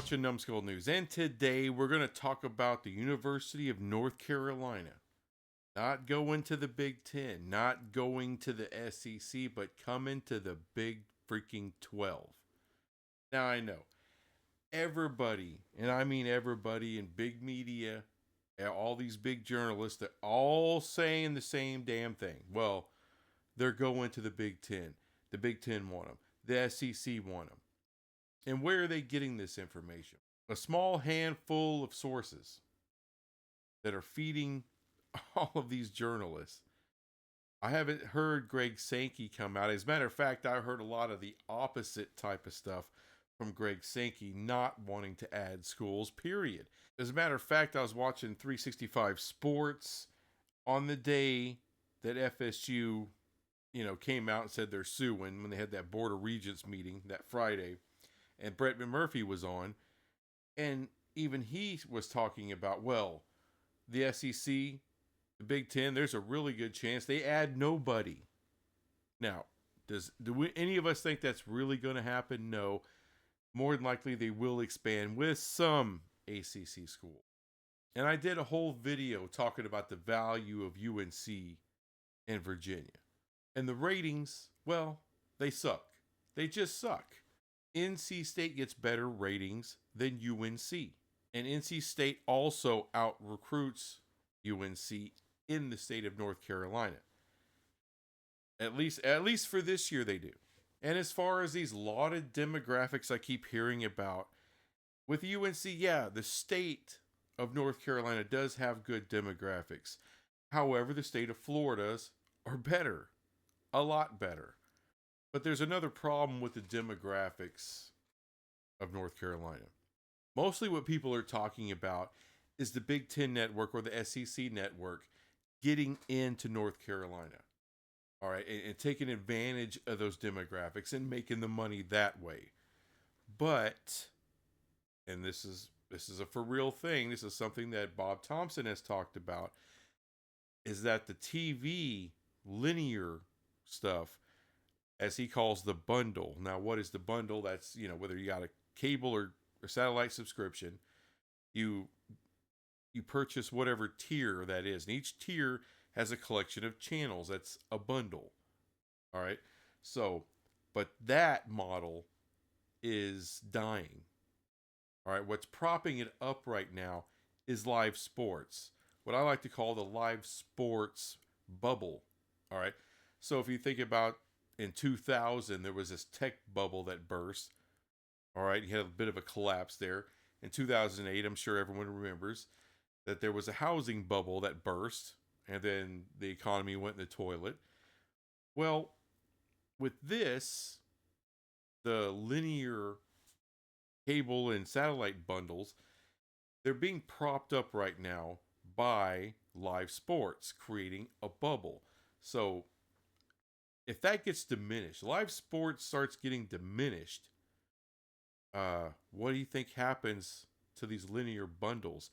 watching Numbskull News, and today we're going to talk about the University of North Carolina. Not going to the Big Ten, not going to the SEC, but coming to the Big freaking 12. Now I know everybody, and I mean everybody in big media, all these big journalists, they're all saying the same damn thing. Well, they're going to the Big Ten. The Big Ten want them. The SEC want them. And where are they getting this information? A small handful of sources that are feeding all of these journalists. I haven't heard Greg Sankey come out. As a matter of fact, I heard a lot of the opposite type of stuff from Greg Sankey, not wanting to add schools, period. As a matter of fact, I was watching 365 Sports on the day that FSU, came out and said they're suing when they had that Board of Regents meeting that Friday. And Brett McMurphy was on, and even he was talking about, well, the SEC, the Big Ten, there's a really good chance they add nobody. Now, any of us think that's really going to happen? No. More than likely, they will expand with some ACC schools. And I did a whole video talking about the value of UNC in Virginia. And the ratings, well, they suck. They just suck. NC State gets better ratings than UNC. And NC State also out-recruits UNC in the state of North Carolina. At least for this year they do. And as far as these lauded demographics I keep hearing about, with UNC, yeah, the state of North Carolina does have good demographics. However, the state of Florida's are better. A lot better. But there's another problem with the demographics of North Carolina. Mostly what people are talking about is the Big Ten network or the SEC network getting into North Carolina. All right, and taking advantage of those demographics and making the money that way. But, and this is a for real thing, this is something that Bob Thompson has talked about, is that the TV linear stuff, as he calls the bundle. Now, what is the bundle? That's, whether you got a cable or satellite subscription, you purchase whatever tier that is. And each tier has a collection of channels. That's a bundle. All right. So, but that model is dying. All right. What's propping it up right now is live sports. What I like to call the live sports bubble. All right. So if you think about in 2000, there was this tech bubble that burst. All right. You had a bit of a collapse there. In 2008, I'm sure everyone remembers that there was a housing bubble that burst. And then the economy went in the toilet. Well, with this, the linear cable and satellite bundles, they're being propped up right now by live sports, creating a bubble. So if that gets diminished, live sports starts getting diminished, what do you think happens to these linear bundles?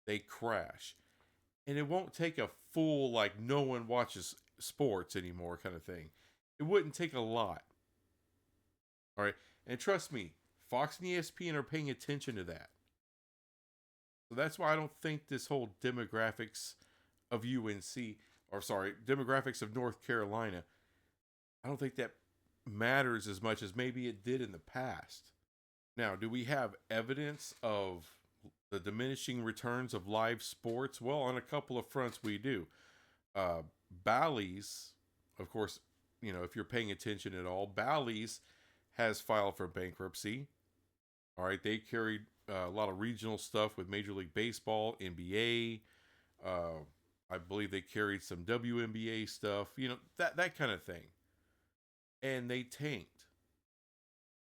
They crash. And it won't take a full, like, no one watches sports anymore kind of thing. It wouldn't take a lot. All right. And trust me, Fox and ESPN are paying attention to that. So that's why I don't think this whole demographics of demographics of North Carolina, I don't think that matters as much as maybe it did in the past. Now, do we have evidence of the diminishing returns of live sports? Well, on a couple of fronts we do. Bally's, of course, if you're paying attention at all, Bally's has filed for bankruptcy. All right, they carried a lot of regional stuff with Major League Baseball, NBA. I believe they carried some WNBA stuff, that kind of thing. And they tanked.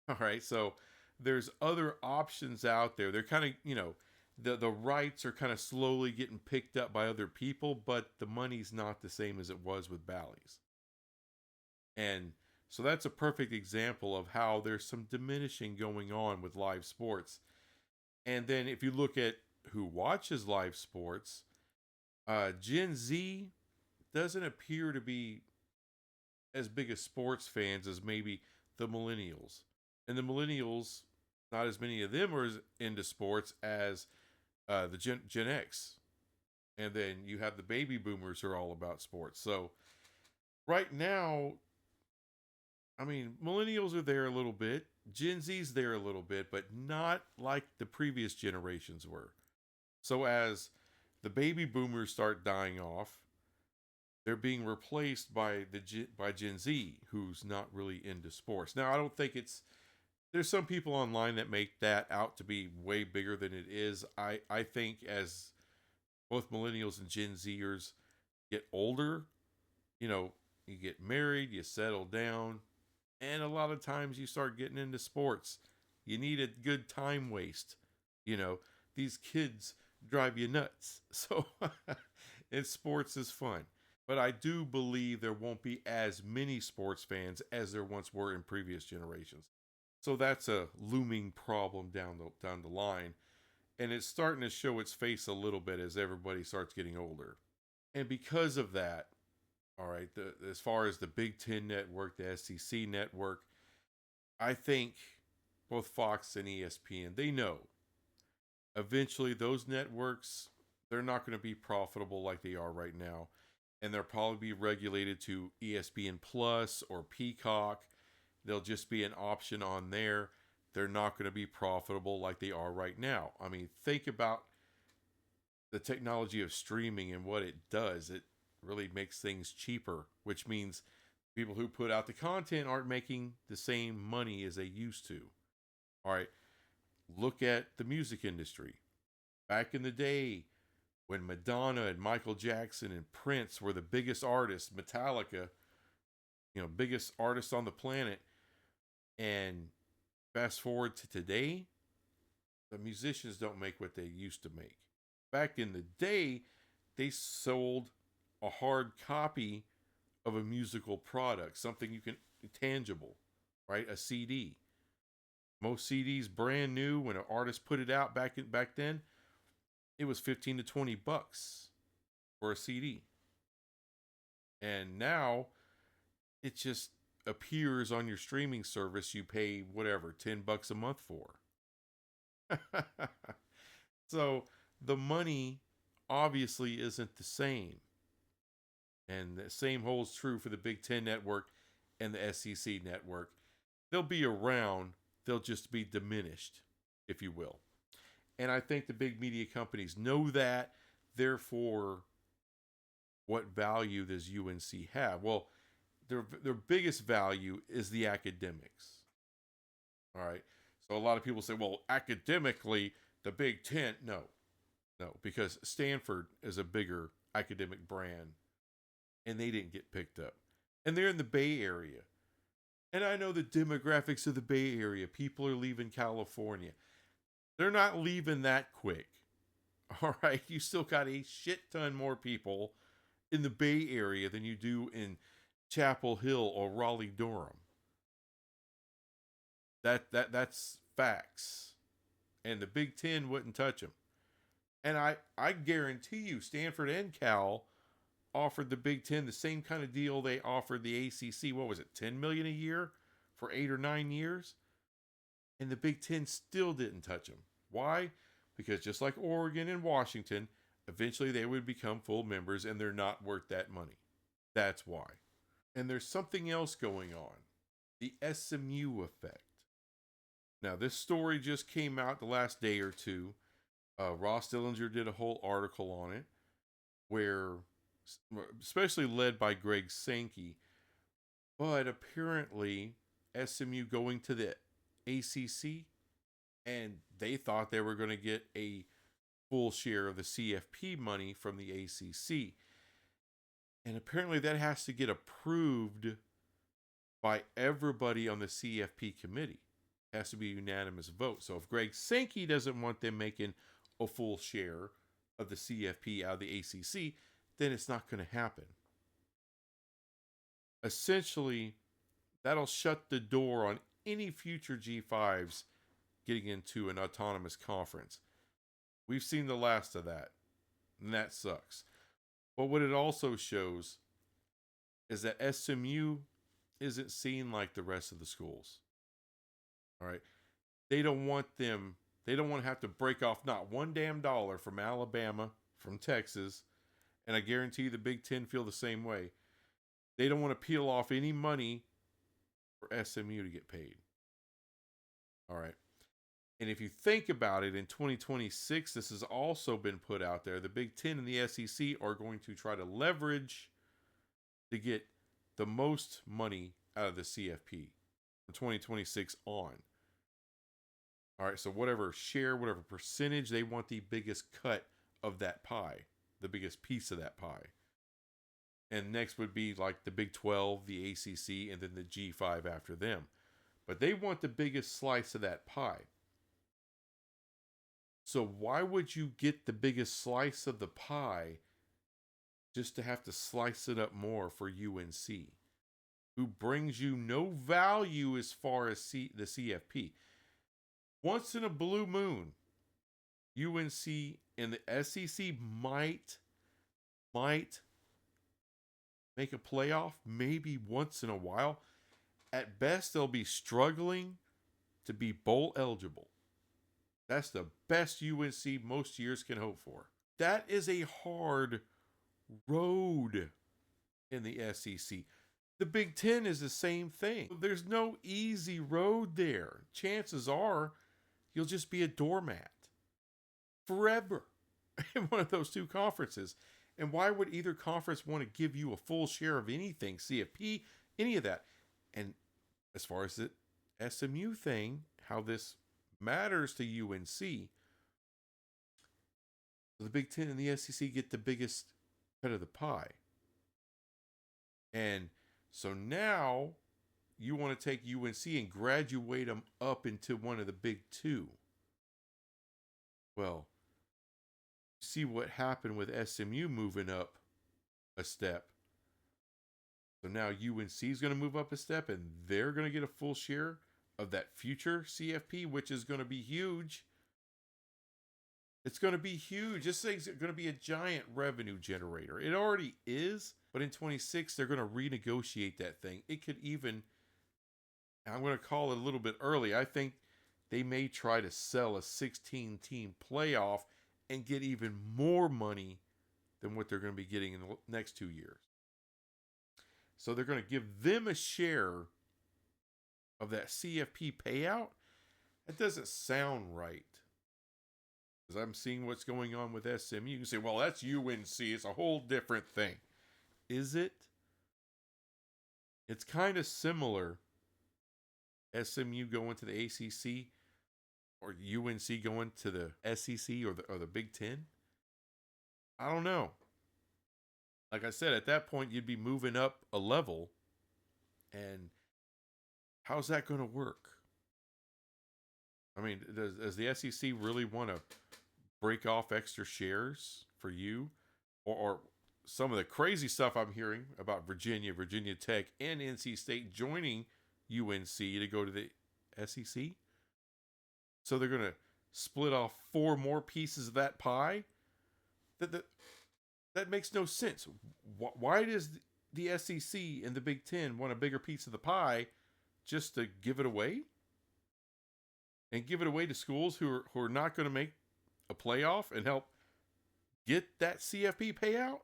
All right, so there's other options out there. They're kind of, the rights are kind of slowly getting picked up by other people, but the money's not the same as it was with Bally's. And so that's a perfect example of how there's some diminishing going on with live sports. And then if you look at who watches live sports, Gen Z doesn't appear to be as big as sports fans as maybe the millennials. And the millennials Not as many of them are into sports as the Gen X. And then you have the baby boomers who are all about sports. So right now, I mean, millennials are there a little bit, Gen Z's there a little bit, but not like the previous generations were. So as the baby boomers start dying off, they're being replaced by by Gen Z, who's not really into sports. Now, I don't think it's there's some people online that make that out to be way bigger than it is. I think as both millennials and Gen Zers get older, you know, you get married, you settle down, and a lot of times you start getting into sports. You need a good time waste. You know, these kids drive you nuts. So, and sports is fun. But I do believe there won't be as many sports fans as there once were in previous generations. So that's a looming problem down the line, and it's starting to show its face a little bit as everybody starts getting older. And because of that, all right, as far as the Big Ten network, the SEC network, I think both Fox and ESPN, they know eventually those networks, they're not going to be profitable like they are right now. And they'll probably be regulated to ESPN Plus or Peacock. They'll just be an option on there. They're not going to be profitable like they are right now. I mean, think about the technology of streaming and what it does. It really makes things cheaper, which means people who put out the content aren't making the same money as they used to. All right, look at the music industry. Back in the day, when Madonna and Michael Jackson and Prince were the biggest artists, Metallica, biggest artists on the planet, and fast forward to today, the musicians don't make what they used to make. Back in the day, they sold a hard copy of a musical product, something you can tangible, right? A CD. Most CDs brand new when an artist put it out back then, it was 15 to 20 bucks for a CD. And now it just appears on your streaming service, you pay whatever, 10 bucks a month for. So the money obviously isn't the same. And the same holds true for the Big Ten network and the SEC network. They'll be around, they'll just be diminished, if you will. And I think the big media companies know that. Therefore, what value does UNC have? Well, their biggest value is the academics. All right. So a lot of people say, well, academically, the Big Ten. No, because Stanford is a bigger academic brand and they didn't get picked up. And they're in the Bay Area. And I know the demographics of the Bay Area. People are leaving California. They're not leaving that quick. All right. You still got a shit ton more people in the Bay Area than you do in Chapel Hill or Raleigh Durham. That's facts. And the Big Ten wouldn't touch them. And I guarantee you, Stanford and Cal offered the Big Ten the same kind of deal they offered the ACC. What was it, $10 million a year for 8 or 9 years? And the Big Ten still didn't touch them. Why? Because just like Oregon and Washington, eventually they would become full members and they're not worth that money. That's why. And there's something else going on. The SMU effect. Now, this story just came out the last day or two. Ross Dillinger did a whole article on it where, especially led by Greg Sankey, but apparently SMU going to the ACC and they thought they were going to get a full share of the CFP money from the ACC. And apparently that has to get approved by everybody on the CFP committee. It has to be a unanimous vote. So if Greg Sankey doesn't want them making a full share of the CFP out of the ACC, then it's not going to happen. Essentially, that'll shut the door on any future G5s getting into an autonomous conference. We've seen the last of that, and that sucks. But what it also shows is that SMU isn't seen like the rest of the schools. All right. They don't want them, they don't want to have to break off not one damn dollar from Alabama, from Texas, and I guarantee you the Big Ten feel the same way. They don't want to peel off any money for SMU to get paid. All right. And if you think about it, in 2026, this has also been put out there. The Big Ten and the SEC are going to try to leverage to get the most money out of the CFP from 2026 on. All right, so whatever share, whatever percentage, they want the biggest cut of that pie, the biggest piece of that pie. And next would be like the Big 12, the ACC, and then the G5 after them. But they want the biggest slice of that pie. So why would you get the biggest slice of the pie just to have to slice it up more for UNC, who brings you no value as far as the CFP? Once in a blue moon, UNC and the SEC might make a playoff, maybe once in a while. At best, they'll be struggling to be bowl eligible. That's the best UNC most years can hope for. That is a hard road in the SEC. The Big Ten is the same thing. There's no easy road there. Chances are you'll just be a doormat forever in one of those two conferences. And why would either conference want to give you a full share of anything, CFP, any of that? And as far as the SMU thing, how this matters to UNC, the Big Ten and the SEC get the biggest cut of the pie. And so now you want to take UNC and graduate them up into one of the big two. Well, see what happened with SMU moving up a step. So now UNC is going to move up a step and they're going to get a full share of that future CFP, which is going to be huge. It's going to be huge. This thing's going to be a giant revenue generator. It already is, but in 26, they're going to renegotiate that thing. It could even, I'm going to call it a little bit early. I think they may try to sell a 16-team playoff and get even more money than what they're going to be getting in the next 2 years. So they're going to give them a share of that CFP payout. That doesn't sound right. Because I'm seeing what's going on with SMU. You can say, well, that's UNC. It's a whole different thing. Is it? It's kind of similar. SMU going to the ACC or UNC going to the SEC or the Big Ten. I don't know. Like I said, at that point, you'd be moving up a level. And how's that going to work? I mean, does the SEC really want to break off extra shares for you? Or some of the crazy stuff I'm hearing about Virginia Tech, and NC State joining UNC to go to the SEC? So they're going to split off 4 more pieces of that pie? That makes no sense. Why does the SEC and the Big Ten want a bigger piece of the pie just to give it away? And give it away to schools who are not going to make a playoff and help get that CFP payout?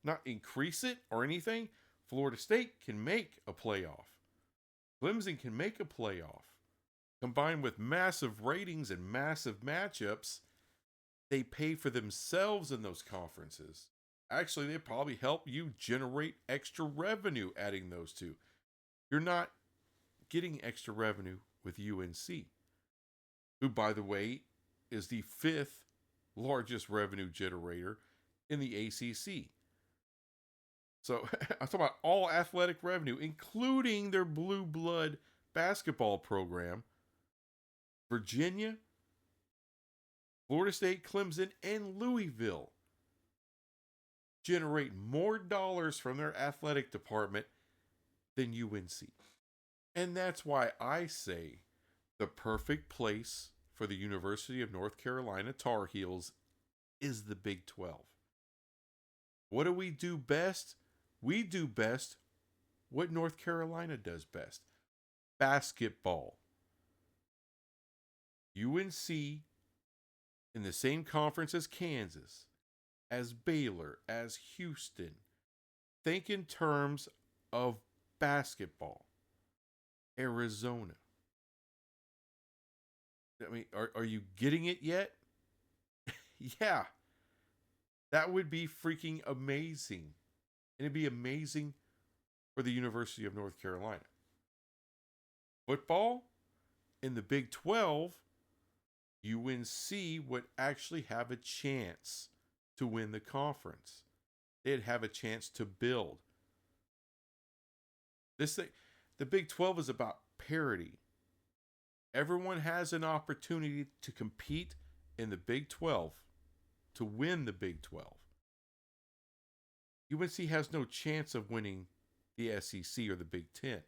Not increase it or anything? Florida State can make a playoff. Clemson can make a playoff. Combined with massive ratings and massive matchups, they pay for themselves in those conferences. Actually, they probably help you generate extra revenue adding those two. You're not getting extra revenue with UNC, who, by the way, is the 5th largest revenue generator in the ACC. So I'm talking about all athletic revenue, including their blue blood basketball program. Virginia, Florida State, Clemson, and Louisville generate more dollars from their athletic department than UNC. And that's why I say the perfect place for the University of North Carolina Tar Heels is the Big 12. What do we do best? We do best what North Carolina does best: basketball. UNC in the same conference as Kansas, as Baylor, as Houston. Think in terms of basketball. Arizona. I mean, are you getting it yet? Yeah, that would be freaking amazing. And it'd be amazing for the University of North Carolina. Football in the Big 12, UNC would actually have a chance to win the conference. They'd have a chance to build. This thing, the Big 12 is about parity. Everyone has an opportunity to compete in the Big 12, to win the Big 12. UNC has no chance of winning the SEC or the Big 10.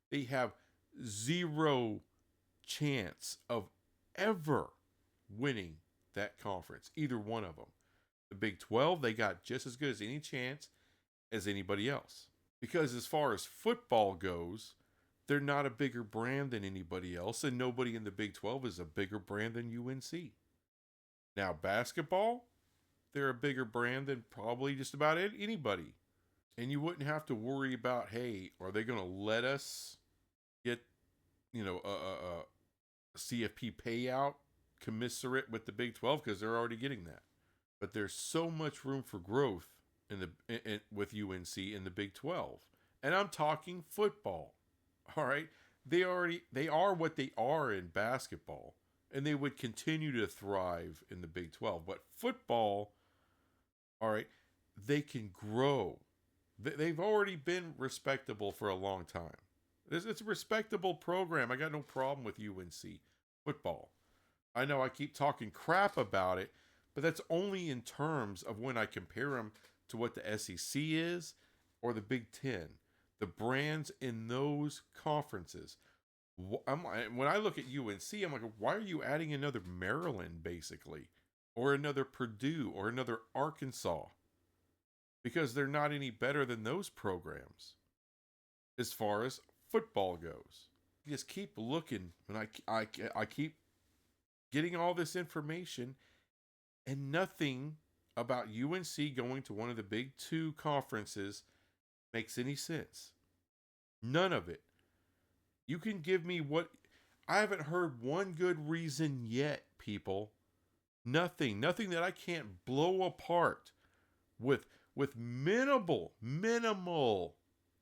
They have zero chance of ever winning that conference, either one of them. The Big 12, they got just as good as any chance as anybody else. Because as far as football goes, they're not a bigger brand than anybody else, and nobody in the Big 12 is a bigger brand than UNC. Now, basketball, they're a bigger brand than probably just about anybody. And you wouldn't have to worry about, hey, are they going to let us get, a CFP payout commensurate with the Big 12? Because they're already getting that. But there's so much room for growth with UNC in the Big 12. And I'm talking football. All right. They are what they are in basketball, and they would continue to thrive in the Big 12. But football, all right, they can grow. They've already been respectable for a long time. It's a respectable program. I got no problem with UNC football. I know I keep talking crap about it, but that's only in terms of when I compare them to what the SEC is or the Big 10. The brands in those conferences. When I look at UNC, I'm like, why are you adding another Maryland, basically? Or another Purdue or another Arkansas? Because they're not any better than those programs as far as football goes. You just keep looking, and I keep getting all this information, and nothing about UNC going to one of the Big 2 conferences makes any sense. None of it. You can give me I haven't heard one good reason yet, people. Nothing that I can't blow apart with minimal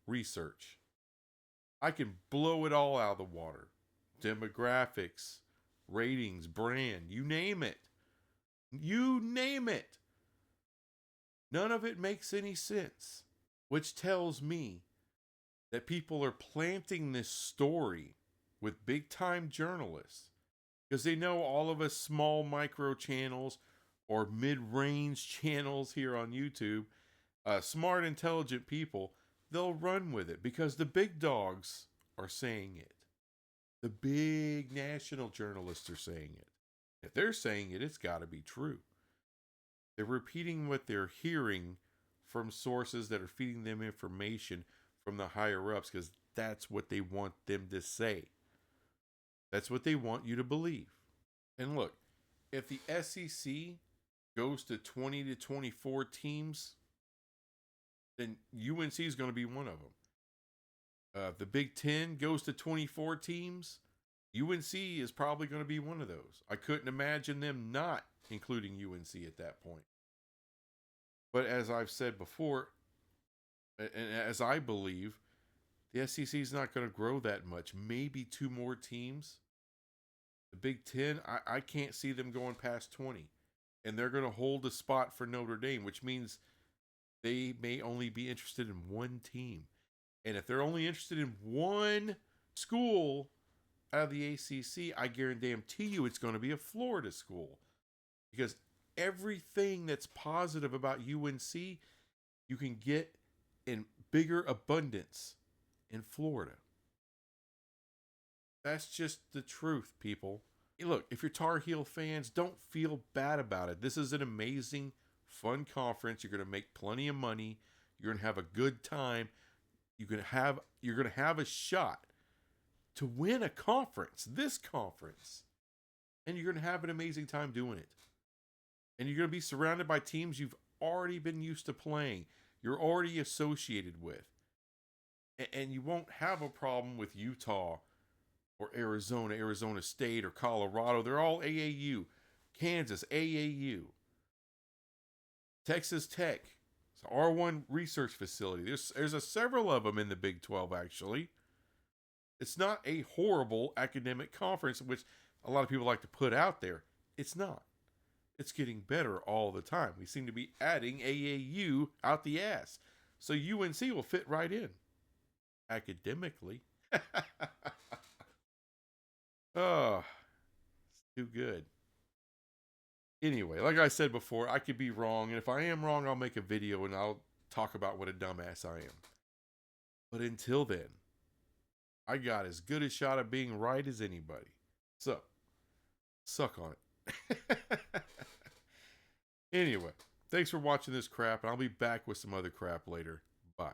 research. I can blow it all out of the water. Demographics, ratings, brand, you name it. You name it. None of it makes any sense, which tells me that people are planting this story with big time journalists because they know all of us small micro channels or mid-range channels here on YouTube, smart, intelligent people, they'll run with it because the big dogs are saying it. The big national journalists are saying it. If they're saying it, it's got to be true. They're repeating what they're hearing from sources that are feeding them information from the higher ups because that's what they want them to say. That's what they want you to believe. And look, if the SEC goes to 20 to 24 teams, then UNC is going to be one of them. If the Big 10 goes to 24 teams, UNC is probably going to be one of those. I couldn't imagine them not including UNC at that point. But as I've said before, and as I believe, the SEC is not going to grow that much. Maybe 2 more teams. The Big 10, I can't see them going past 20. And they're going to hold a spot for Notre Dame, which means they may only be interested in one team. And if they're only interested in one school out of the ACC, I guarantee you it's going to be a Florida school. Because everything that's positive about UNC, you can get in bigger abundance in Florida. That's just the truth, people. Look, if you're Tar Heel fans, don't feel bad about it. This is an amazing, fun conference. You're going to make plenty of money. You're going to have a good time. You're going to have a shot to win a conference. This conference. And you're going to have an amazing time doing it. And you're going to be surrounded by teams you've already been used to playing, you're already associated with. And you won't have a problem with Utah or Arizona, Arizona State, or Colorado. They're all AAU. Kansas, AAU. Texas Tech, it's an R1 research facility. There's several of them in the Big 12, actually. It's not a horrible academic conference, which a lot of people like to put out there. It's not. It's getting better all the time. We seem to be adding AAU out the ass. So UNC will fit right in academically. Oh, it's too good. Anyway, like I said before, I could be wrong. And if I am wrong, I'll make a video and I'll talk about what a dumbass I am. But until then, I got as good a shot at being right as anybody. So, suck on it. Anyway, thanks for watching this crap, and I'll be back with some other crap later. Bye.